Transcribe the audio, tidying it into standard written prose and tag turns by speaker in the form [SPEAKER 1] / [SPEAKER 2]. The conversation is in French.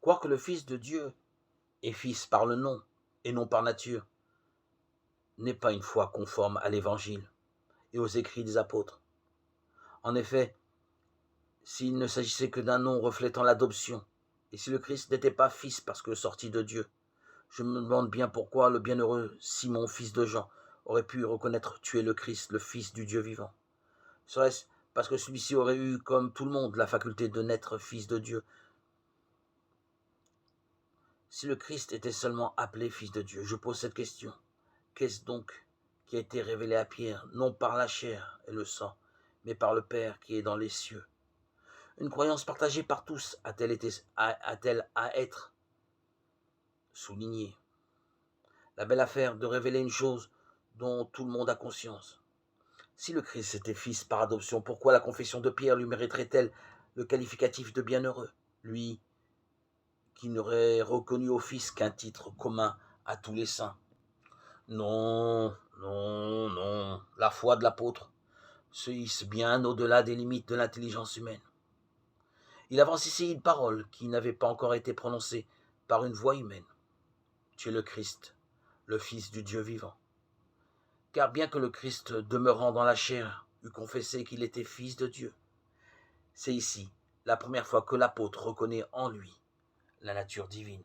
[SPEAKER 1] Croire que le Fils de Dieu est Fils par le nom et non par nature n'est pas une foi conforme à l'Évangile et aux écrits des apôtres. En effet, s'il ne s'agissait que d'un nom reflétant l'adoption, et si le Christ n'était pas Fils parce que sorti de Dieu, je me demande bien pourquoi le bienheureux Simon, fils de Jean, aurait pu reconnaître tuer le Christ, le Fils du Dieu vivant. Serait-ce parce que celui-ci aurait eu, comme tout le monde, la faculté de naître fils de Dieu? Si le Christ était seulement appelé Fils de Dieu, je pose cette question. Qu'est-ce donc qui a été révélé à Pierre, non par la chair et le sang, mais par le Père qui est dans les cieux? Une croyance partagée par tous a-t-elle à être soulignée? La belle affaire de révéler une chose dont tout le monde a conscience. Si le Christ était fils par adoption, pourquoi la confession de Pierre lui mériterait-elle le qualificatif de bienheureux, lui qui n'aurait reconnu au Fils qu'un titre commun à tous les saints? Non, non, non, la foi de l'apôtre se hisse bien au-delà des limites de l'intelligence humaine. Il avance ici une parole qui n'avait pas encore été prononcée par une voix humaine. Tu es le Christ, le Fils du Dieu vivant. Car bien que le Christ, demeurant dans la chair, eût confessé qu'il était Fils de Dieu, c'est ici la première fois que l'apôtre reconnaît en lui la nature divine.